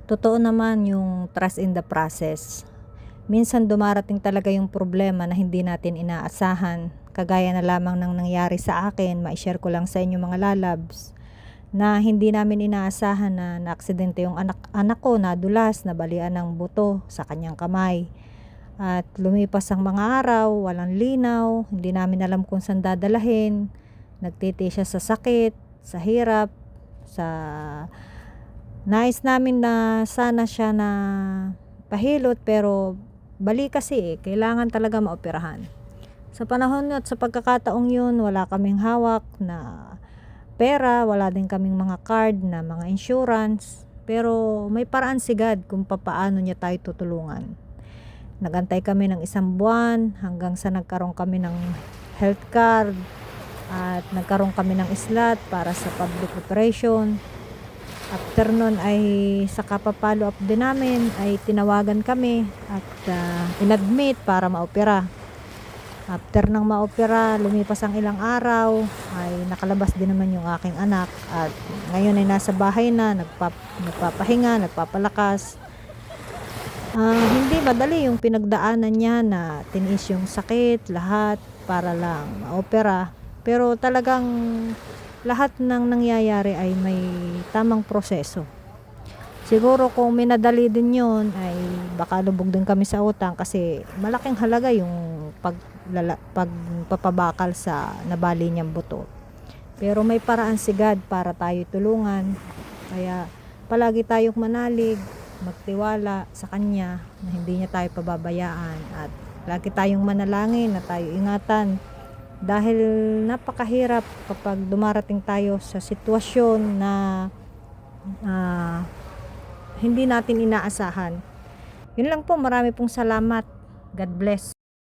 Totoo naman yung trust in the process. Minsan dumarating talaga yung problema na hindi natin inaasahan. Kagaya na lamang ng nangyari sa akin, ma-share ko lang sa inyo mga lalabs, na hindi namin inaasahan na naaksidente yung anak ko, nadulas, nabalian ng buto sa kanyang kamay. At lumipas ang mga araw, walang linaw, hindi namin alam kung saan dadalahin. Nagtiti siya sa sakit, sa hirap, sa nais namin na sana siya na pahilot, pero bali kasi kailangan talaga maoperahan. Sa panahon at sa pagkakataong yun, wala kaming hawak na pera, wala din kaming mga card na mga insurance, pero may paraan si God kung papaano niya tayo tutulungan. Nagantay kami ng 1 buwan hanggang sa nagkaroon kami ng health card at nagkaroon kami ng slot para sa public operation. After nun ay sa kapapalo up din namin ay tinawagan kami at inadmit para maopera. After ng maopera, lumipas ang ilang araw, ay nakalabas din naman yung aking anak at ngayon ay nasa bahay na, nagpapahinga, nagpapalakas. Hindi madali yung pinagdaanan niya na tiniis yung sakit, lahat para lang maopera. Pero talagang lahat ng nangyayari ay may tamang proseso. Siguro kung minadali din yun, ay baka lubog din kami sa utang kasi malaking halaga yung pagpapabakal sa nabali niyang buto. Pero may paraan si God para tayo tulungan. Kaya palagi tayong manalig, magtiwala sa Kanya na hindi niya tayo pababayaan. At lagi tayong manalangin na tayo ingatan. Dahil napakahirap kapag dumarating tayo sa sitwasyon na hindi natin inaasahan. Yun lang po, marami pong salamat. God bless.